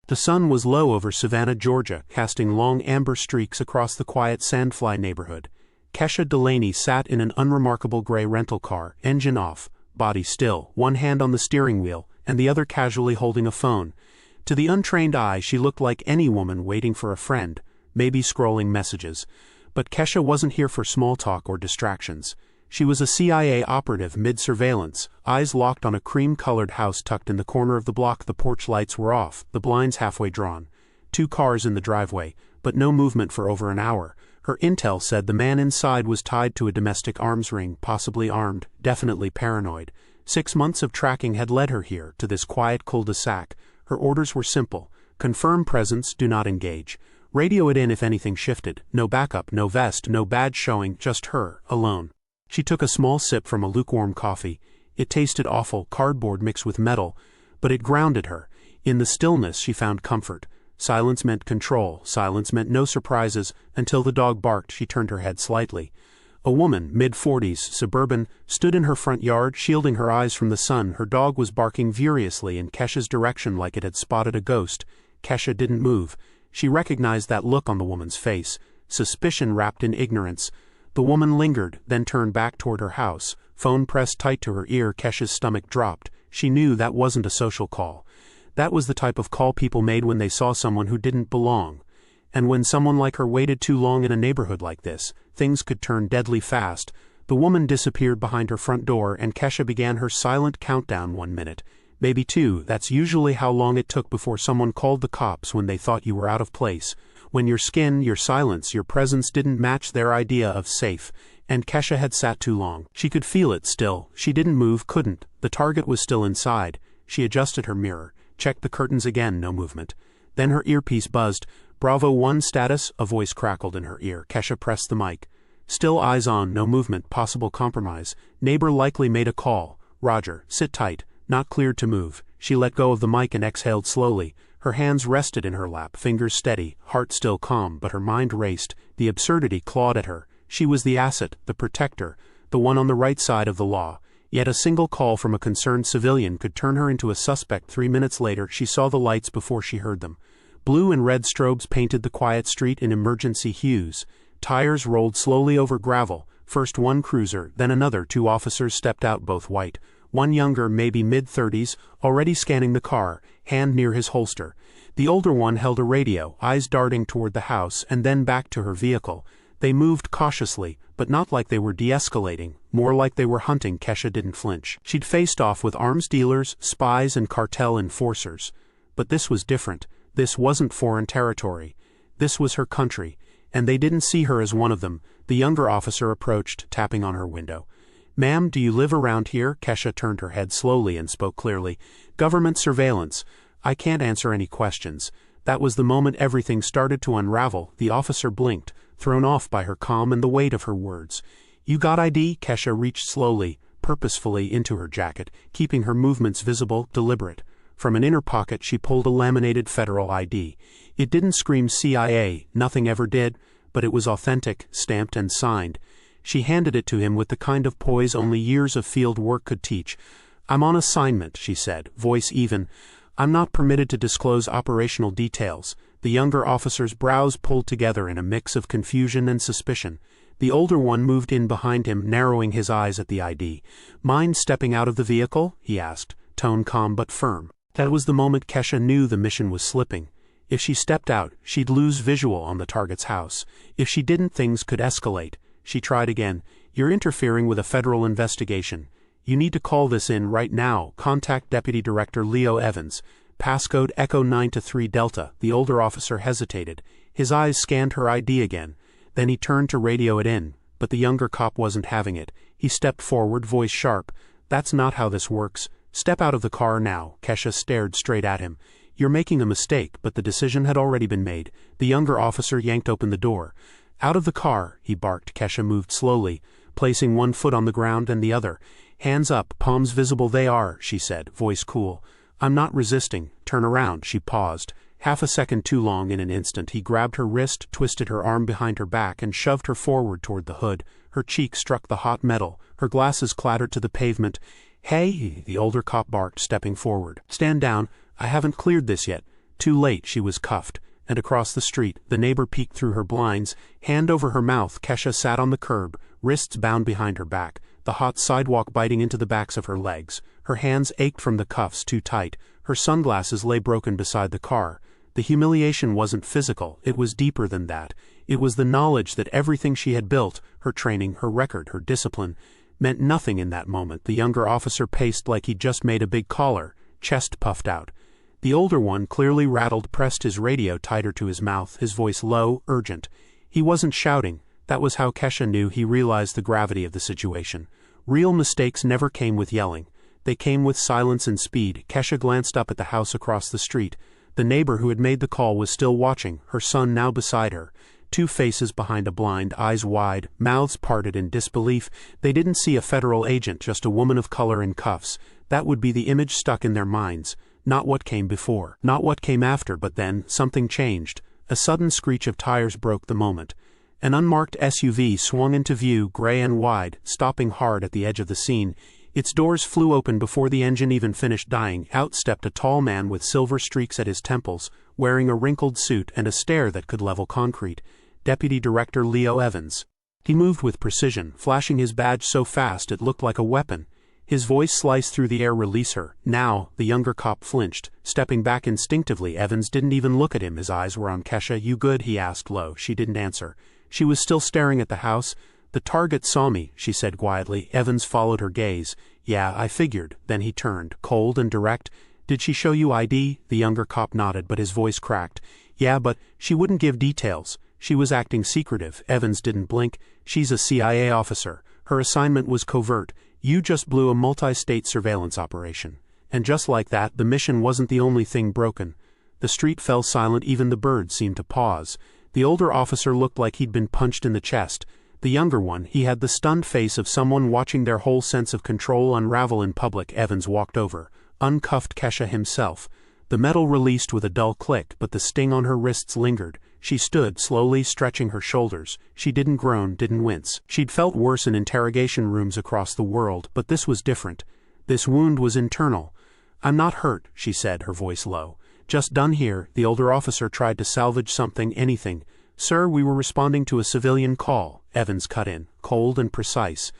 The sun was low over Savannah, Georgia, casting long amber streaks across the quiet Sandfly neighborhood. Kesha Delaney sat in an unremarkable gray rental car, engine off, body still, one hand on the steering wheel, and the other casually holding a phone. To the untrained eye, she looked like any woman waiting for a friend, maybe scrolling messages. But Kesha wasn't here for small talk or distractions. She was a CIA operative mid-surveillance, eyes locked on a cream-colored house tucked in the corner of the block. The porch lights were off, the blinds halfway drawn. 2 cars in the driveway, but no movement for over an hour. Her intel said the man inside was tied to a domestic arms ring, possibly armed, definitely paranoid. 6 months of tracking had led her here, to this quiet cul-de-sac. Her orders were simple. Confirm presence, do not engage. Radio it in if anything shifted. No backup, no vest, no badge showing, just her, alone. She took a small sip from a lukewarm coffee. It tasted awful, cardboard mixed with metal, but it grounded her. In the stillness she found comfort. Silence meant control, silence meant no surprises. Until the dog barked, she turned her head slightly. A woman, mid-40s, suburban, stood in her front yard, shielding her eyes from the sun. Her dog was barking furiously in Kesha's direction like it had spotted a ghost. Kesha didn't move. She recognized that look on the woman's face, suspicion wrapped in ignorance. The woman lingered, then turned back toward her house. Phone pressed tight to her ear. Kesha's stomach dropped. She knew that wasn't a social call. That was the type of call people made when they saw someone who didn't belong. And when someone like her waited too long in a neighborhood like this, things could turn deadly fast. The woman disappeared behind her front door, and Kesha began her silent countdown. 1 minute, maybe 2. That's usually how long it took before someone called the cops when they thought you were out of place. When your skin, your silence, your presence didn't match their idea of safe. And Kesha had sat too long. She could feel it still. She didn't move, couldn't. The target was still inside. She adjusted her mirror, checked the curtains again, no movement. Then her earpiece buzzed. Bravo 1 status, a voice crackled in her ear. Kesha pressed the mic. Still eyes on, no movement, possible compromise. Neighbor likely made a call. Roger, sit tight, not cleared to move. She let go of the mic and exhaled slowly. Her hands rested in her lap, fingers steady, heart still calm, but her mind raced. The absurdity clawed at her. She was the asset, the protector, the one on the right side of the law. Yet a single call from a concerned civilian could turn her into a suspect. 3 minutes later, she saw the lights before she heard them. Blue and red strobes painted the quiet street in emergency hues. Tires rolled slowly over gravel. First one cruiser, then another. 2 officers stepped out, both white. One younger, maybe mid-30s, already scanning the car, hand near his holster. The older one held a radio, eyes darting toward the house and then back to her vehicle. They moved cautiously, but not like they were de-escalating, more like they were hunting. Kesha didn't flinch. She'd faced off with arms dealers, spies, and cartel enforcers. But this was different. This wasn't foreign territory. This was her country, and they didn't see her as one of them. The younger officer approached, tapping on her window. "Ma'am, do you live around here?" Kesha turned her head slowly and spoke clearly. "Government surveillance. I can't answer any questions." That was the moment everything started to unravel. The officer blinked, thrown off by her calm and the weight of her words. "You got ID?" Kesha reached slowly, purposefully into her jacket, keeping her movements visible, deliberate. From an inner pocket she pulled a laminated federal ID. It didn't scream CIA, nothing ever did, but it was authentic, stamped and signed. She handed it to him with the kind of poise only years of field work could teach. "I'm on assignment," she said, voice even. "I'm not permitted to disclose operational details." The younger officer's brows pulled together in a mix of confusion and suspicion. The older one moved in behind him, narrowing his eyes at the ID. "Mind stepping out of the vehicle?" he asked, tone calm but firm. That was the moment Kesha knew the mission was slipping. If she stepped out, she'd lose visual on the target's house. If she didn't, things could escalate. She tried again. "You're interfering with a federal investigation. You need to call this in right now. Contact Deputy Director Leo Evans. Passcode Echo 9-3 Delta." The older officer hesitated. His eyes scanned her ID again. Then he turned to radio it in, but the younger cop wasn't having it. He stepped forward, voice sharp. "That's not how this works. Step out of the car now." Kesha stared straight at him. "You're making a mistake," but the decision had already been made. The younger officer yanked open the door. "Out of the car," he barked. Kesha moved slowly, placing one foot on the ground and the other. "Hands up, palms visible." "They are," she said, voice cool. "I'm not resisting. Turn around." She paused. Half a second too long. In an instant he grabbed her wrist, twisted her arm behind her back, and shoved her forward toward the hood. Her cheek struck the hot metal. Her glasses clattered to the pavement. "Hey," the older cop barked, stepping forward. "Stand down. I haven't cleared this yet." Too late, she was cuffed, and across the street, the neighbor peeked through her blinds, hand over her mouth. Kesha sat on the curb, wrists bound behind her back, the hot sidewalk biting into the backs of her legs. Her hands ached from the cuffs too tight, her sunglasses lay broken beside the car. The humiliation wasn't physical, it was deeper than that. It was the knowledge that everything she had built, her training, her record, her discipline, meant nothing in that moment. The younger officer paced like he'd just made a big caller, chest puffed out. The older one, clearly rattled, pressed his radio tighter to his mouth, his voice low, urgent. He wasn't shouting. That was how Kesha knew he realized the gravity of the situation. Real mistakes never came with yelling. They came with silence and speed. Kesha glanced up at the house across the street. The neighbor who had made the call was still watching, her son now beside her. Two faces behind a blind, eyes wide, mouths parted in disbelief. They didn't see a federal agent, just a woman of color in cuffs. That would be the image stuck in their minds. Not what came before, not what came after. But then, something changed. A sudden screech of tires broke the moment. An unmarked SUV swung into view, gray and wide, stopping hard at the edge of the scene. Its doors flew open before the engine even finished dying. Out stepped a tall man with silver streaks at his temples, wearing a wrinkled suit and a stare that could level concrete. Deputy Director Leo Evans. He moved with precision, flashing his badge so fast it looked like a weapon. His voice sliced through the air. "Release her, now." The younger cop flinched, stepping back instinctively. Evans didn't even look at him. His eyes were on Kesha. "You good?" he asked low. She didn't answer. She was still staring at the house. "The target saw me," she said quietly. Evans followed her gaze. "Yeah, I figured." Then he turned, cold and direct. "Did she show you ID?" The younger cop nodded, but his voice cracked. "Yeah, but she wouldn't give details. She was acting secretive." Evans didn't blink. "She's a CIA officer. Her assignment was covert. You just blew a multi-state surveillance operation." And just like that, the mission wasn't the only thing broken. The street fell silent. Even the birds seemed to pause. The older officer looked like he'd been punched in the chest. The younger one, he had the stunned face of someone watching their whole sense of control unravel in public. Evans walked over, uncuffed Kesha himself. The metal released with a dull click, but the sting on her wrists lingered. She stood, slowly stretching her shoulders. She didn't groan, didn't wince. She'd felt worse in interrogation rooms across the world, but this was different. This wound was internal. "I'm not hurt," she said, her voice low. "Just done here." The older officer tried to salvage something, anything. "Sir, we were responding to a civilian call," Evans cut in, cold and precise.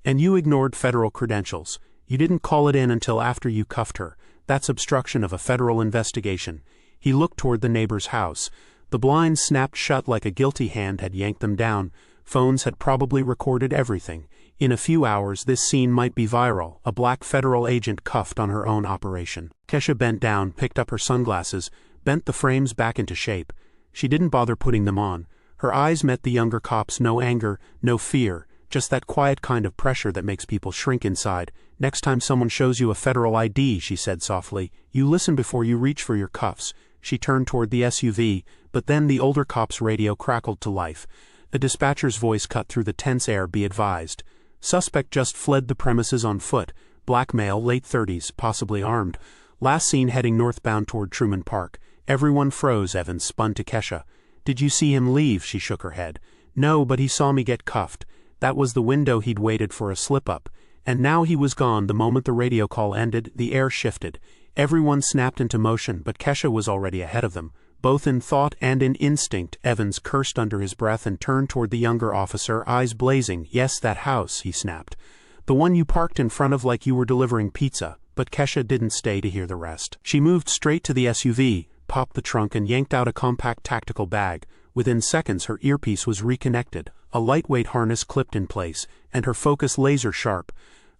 "And you ignored federal credentials. You didn't call it in until after you cuffed her. That's obstruction of a federal investigation." He looked toward the neighbor's house. The blinds snapped shut like a guilty hand had yanked them down. Phones had probably recorded everything. In a few hours this scene might be viral, a black federal agent cuffed on her own operation. Kesha bent down, picked up her sunglasses, bent the frames back into shape. She didn't bother putting them on. Her eyes met the younger cop's. No anger, no fear, just that quiet kind of pressure that makes people shrink inside. "Next time someone shows you a federal ID," she said softly, "you listen before you reach for your cuffs." She turned toward the SUV, but then the older cop's radio crackled to life. A dispatcher's voice cut through the tense air. "Be advised. Suspect just fled the premises on foot. Black male, late 30s, possibly armed. Last seen heading northbound toward Truman Park." Everyone froze. Evans spun to Kesha. "Did you see him leave?" She shook her head. "No, but he saw me get cuffed." That was the window he'd waited for, a slip-up. And now he was gone. The moment the radio call ended, the air shifted. Everyone snapped into motion, but Kesha was already ahead of them, both in thought and in instinct. Evans cursed under his breath and turned toward the younger officer, eyes blazing. "Yes, that house," he snapped. "The one you parked in front of like you were delivering pizza." But Kesha didn't stay to hear the rest. She moved straight to the SUV, popped the trunk and yanked out a compact tactical bag. Within seconds her earpiece was reconnected, a lightweight harness clipped in place, and her focus laser sharp.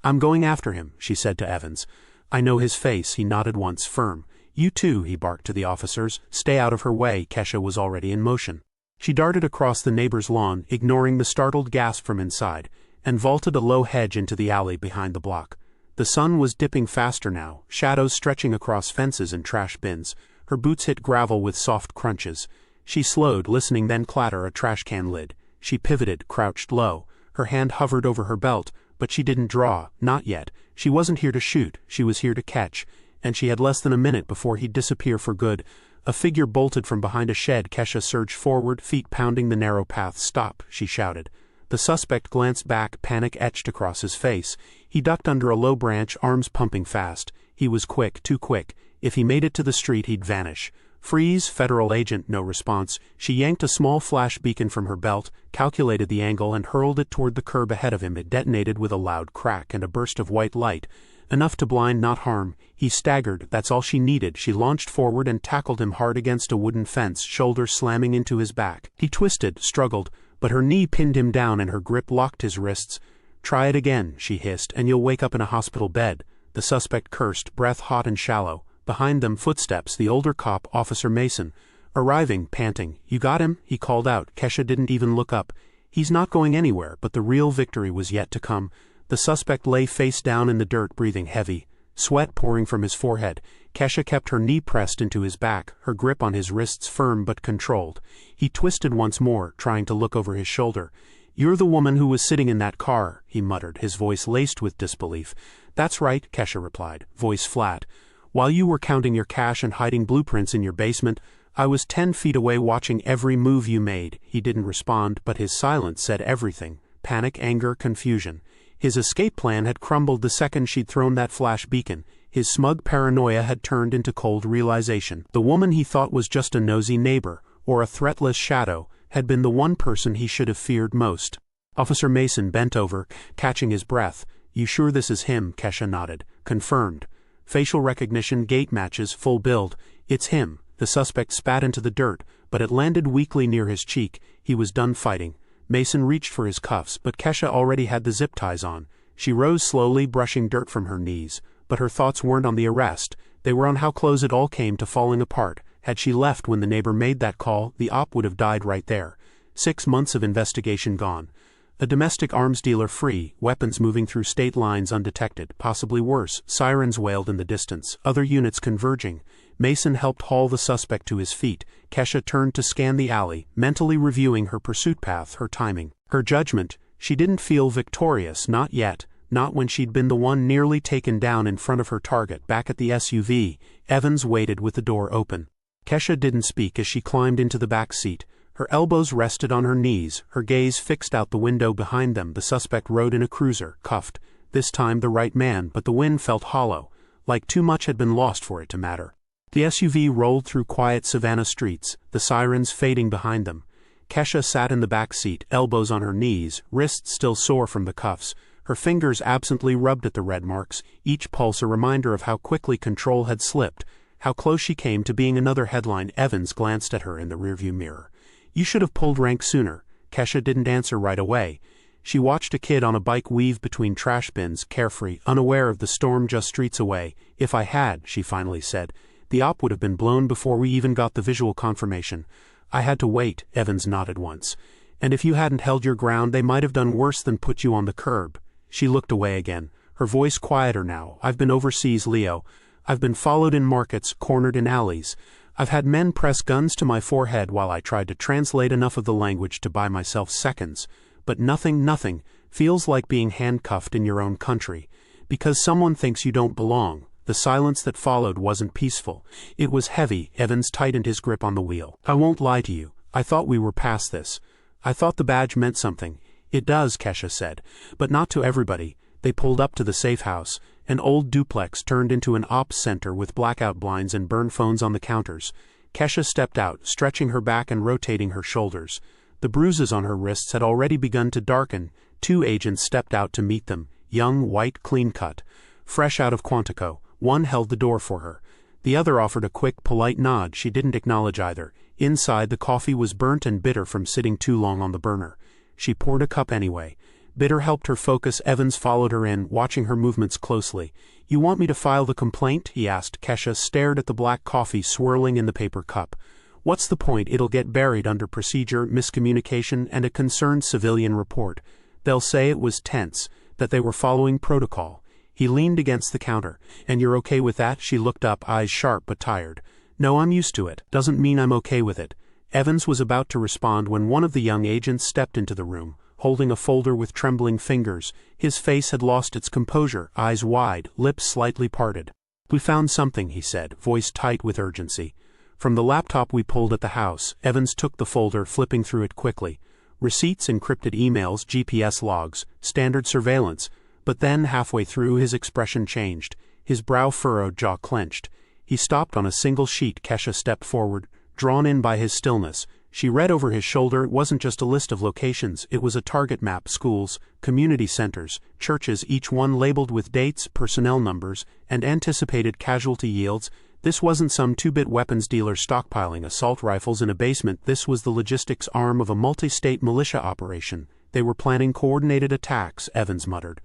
"I'm going after him," she said to Evans. "I know his face." He nodded once, firm. "You too," he barked to the officers. "Stay out of her way." Kesha was already in motion. She darted across the neighbor's lawn, ignoring the startled gasp from inside, and vaulted a low hedge into the alley behind the block. The sun was dipping faster now, shadows stretching across fences and trash bins. Her boots hit gravel with soft crunches. She slowed, listening, then clatter a trash can lid. She pivoted, crouched low. Her hand hovered over her belt, but she didn't draw, not yet. She wasn't here to shoot, she was here to catch. And she had less than a minute before he'd disappear for good. A figure bolted from behind a shed. Kesha surged forward, feet pounding the narrow path. "Stop," she shouted. The suspect glanced back, panic etched across his face. He ducked under a low branch, arms pumping fast. He was quick, too quick. If he made it to the street, he'd vanish. Freeze, federal agent, no response. She yanked a small flash beacon from her belt, calculated the angle and hurled it toward the curb ahead of him. It detonated with a loud crack and a burst of white light. Enough to blind, not harm. He staggered. That's all she needed. She launched forward and tackled him hard against a wooden fence, shoulder slamming into his back. He twisted, struggled, but her knee pinned him down and her grip locked his wrists. "Try it again," she hissed, "and you'll wake up in a hospital bed." The suspect cursed, breath hot and shallow. Behind them, footsteps, the older cop, Officer Mason, arriving, panting. "You got him?" he called out. Kesha didn't even look up. "He's not going anywhere," but the real victory was yet to come. The suspect lay face down in the dirt, breathing heavy, sweat pouring from his forehead. Kesha kept her knee pressed into his back, her grip on his wrists firm but controlled. He twisted once more, trying to look over his shoulder. "You're the woman who was sitting in that car," he muttered, his voice laced with disbelief. "That's right," Kesha replied, voice flat. "While you were counting your cash and hiding blueprints in your basement, I was 10 feet away watching every move you made." He didn't respond, but his silence said everything. Panic, anger, confusion. His escape plan had crumbled the second she'd thrown that flash beacon. His smug paranoia had turned into cold realization. The woman he thought was just a nosy neighbor, or a threatless shadow, had been the one person he should have feared most. Officer Mason bent over, catching his breath. "You sure this is him?" Kesha nodded. "Confirmed. Facial recognition, gait matches, full build. It's him." The suspect spat into the dirt, but it landed weakly near his cheek. He was done fighting. Mason reached for his cuffs, but Kesha already had the zip ties on. She rose slowly, brushing dirt from her knees. But her thoughts weren't on the arrest. They were on how close it all came to falling apart. Had she left when the neighbor made that call, the op would have died right there. 6 months of investigation gone. A domestic arms dealer free, weapons moving through state lines undetected, possibly worse. Sirens wailed in the distance, other units converging. Mason helped haul the suspect to his feet. Kesha turned to scan the alley, mentally reviewing her pursuit path, her timing, her judgment. She didn't feel victorious, not yet, not when she'd been the one nearly taken down in front of her target. Back at the SUV, Evans waited with the door open. Kesha didn't speak as she climbed into the back seat. Her elbows rested on her knees, her gaze fixed out the window behind them. The suspect rode in a cruiser, cuffed. This time the right man, but the wind felt hollow, like too much had been lost for it to matter. The SUV rolled through quiet Savannah streets, the sirens fading behind them. Kesha sat in the back seat, elbows on her knees, wrists still sore from the cuffs. Her fingers absently rubbed at the red marks, each pulse a reminder of how quickly control had slipped, how close she came to being another headline. Evans glanced at her in the rearview mirror. "You should have pulled rank sooner." Kesha didn't answer right away. She watched a kid on a bike weave between trash bins, carefree, unaware of the storm just streets away. "If I had," she finally said, "the op would have been blown before we even got the visual confirmation." "I had to wait," Evans nodded once. "And if you hadn't held your ground, they might have done worse than put you on the curb." She looked away again, her voice quieter now. "I've been overseas, Leo. I've been followed in markets, cornered in alleys. I've had men press guns to my forehead while I tried to translate enough of the language to buy myself seconds. But nothing feels like being handcuffed in your own country. Because someone thinks you don't belong." The silence that followed wasn't peaceful. It was heavy. Evans tightened his grip on the wheel. "I won't lie to you. I thought we were past this. I thought the badge meant something." "It does," Kesha said. "But not to everybody." They pulled up to the safe house, an old duplex turned into an ops center with blackout blinds and burn phones on the counters. Kesha stepped out, stretching her back and rotating her shoulders. The bruises on her wrists had already begun to darken. 2 agents stepped out to meet them, young, white, clean-cut. Fresh out of Quantico, one held the door for her. The other offered a quick, polite nod. She didn't acknowledge either. Inside, the coffee was burnt and bitter from sitting too long on the burner. She poured a cup anyway. Bitter helped her focus. Evans followed her in, watching her movements closely. "You want me to file the complaint?" he asked. Kesha stared at the black coffee swirling in the paper cup. "What's the point? It'll get buried under procedure, miscommunication, and a concerned civilian report. They'll say it was tense, that they were following protocol." He leaned against the counter. "And you're okay with that?" She looked up, eyes sharp but tired. "No, I'm used to it. Doesn't mean I'm okay with it." Evans was about to respond when one of the young agents stepped into the room, holding a folder with trembling fingers. His face had lost its composure, eyes wide, lips slightly parted. "We found something," he said, voice tight with urgency. "From the laptop we pulled at the house." Evans took the folder, flipping through it quickly. Receipts, encrypted emails, GPS logs, standard surveillance. But then, halfway through, his expression changed. His brow furrowed, jaw clenched. He stopped on a single sheet. Kesha stepped forward, drawn in by his stillness. She read over his shoulder. It wasn't just a list of locations, it was a target map: schools, community centers, churches, each one labeled with dates, personnel numbers, and anticipated casualty yields. This wasn't some two-bit weapons dealer stockpiling assault rifles in a basement. This was the logistics arm of a multi-state militia operation. They were planning coordinated attacks, Evans muttered.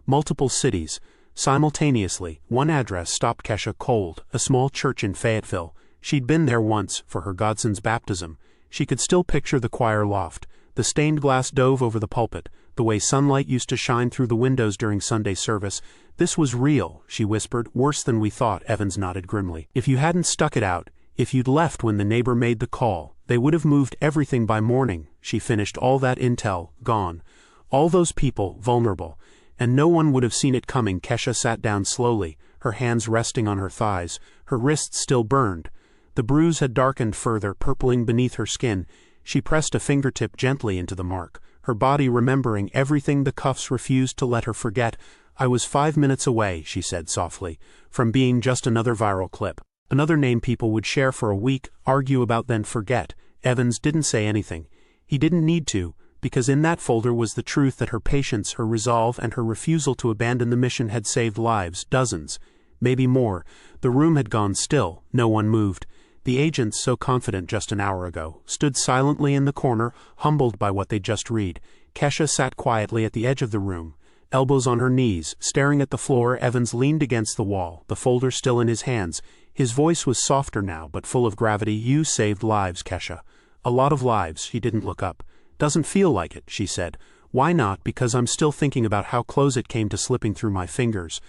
Multiple cities, simultaneously. One address stopped Kesha cold, a small church in Fayetteville. She'd been there once, for her godson's baptism. She could still picture the choir loft, the stained glass dove over the pulpit, the way sunlight used to shine through the windows during Sunday service. This was real, she whispered. Worse than we thought, Evans nodded grimly. If you hadn't stuck it out, if you'd left when the neighbor made the call, they would have moved everything by morning, she finished. All that intel, gone. All those people, vulnerable. And no one would have seen it coming. Kesha sat down slowly, her hands resting on her thighs, her wrists still burned. The bruise had darkened further, purpling beneath her skin. She pressed a fingertip gently into the mark, her body remembering everything the cuffs refused to let her forget. I was 5 minutes away, she said softly, from being just another viral clip. Another name people would share for a week, argue about, then forget. Evans didn't say anything. He didn't need to, because in that folder was the truth that her patience, her resolve, and her refusal to abandon the mission had saved lives, dozens, maybe more. The room had gone still, no one moved. The agents, so confident just an hour ago, stood silently in the corner, humbled by what they'd just read. Kesha sat quietly at the edge of the room, elbows on her knees, staring at the floor. Evans leaned against the wall, the folder still in his hands. His voice was softer now, but full of gravity. You saved lives, Kesha. A lot of lives. She didn't look up. Doesn't feel like it, she said. Why not? Because I'm still thinking about how close it came to slipping through my fingers.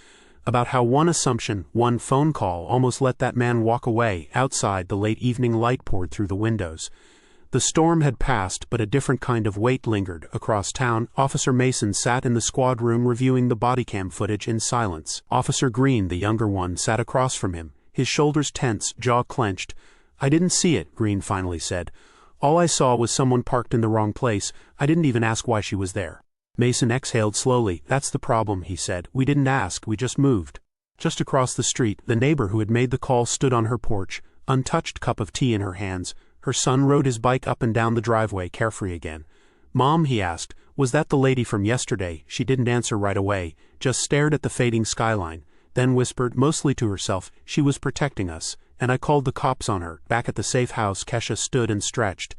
About how one assumption, one phone call almost let that man walk away. Outside, the late evening light poured through the windows. The storm had passed, but a different kind of weight lingered. Across town, Officer Mason sat in the squad room reviewing the body cam footage in silence. Officer Green, the younger one, sat across from him, his shoulders tense, jaw clenched. I didn't see it, Green finally said. All I saw was someone parked in the wrong place. I didn't even ask why she was there. Mason exhaled slowly. That's the problem, he said. We didn't ask, we just moved. Just across the street, the neighbor who had made the call stood on her porch, untouched cup of tea in her hands. Her son rode his bike up and down the driveway, carefree again. Mom, he asked, was that the lady from yesterday? She didn't answer right away, just stared at the fading skyline, then whispered, mostly to herself, she was protecting us, and I called the cops on her. Back at the safe house, Kesha stood and stretched.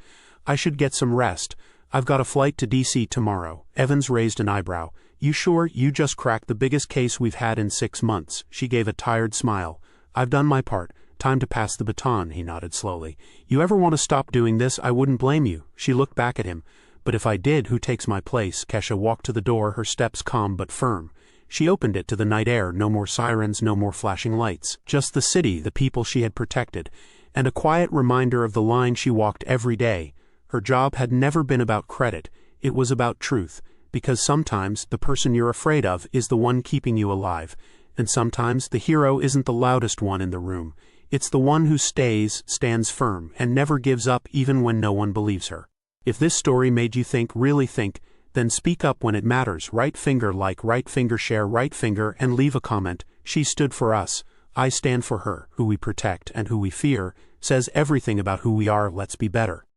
I should get some rest. I've got a flight to D.C. tomorrow. Evans raised an eyebrow. You sure? You just cracked the biggest case we've had in 6 months. She gave a tired smile. I've done my part. Time to pass the baton, he nodded slowly. You ever want to stop doing this? I wouldn't blame you. She looked back at him. But if I did, who takes my place? Kesha walked to the door, her steps calm but firm. She opened it to the night air. No more sirens, no more flashing lights. Just the city, the people she had protected, and a quiet reminder of the line she walked every day. Her job had never been about credit, it was about truth, because sometimes the person you're afraid of is the one keeping you alive, and sometimes the hero isn't the loudest one in the room, it's the one who stands firm, and never gives up even when no one believes her. If this story made you think, really think, then speak up when it matters. Right finger like, right finger share, right finger, and leave a comment. She stood for us, I stand for her. Who we protect and who we fear says everything about who we are. Let's be better.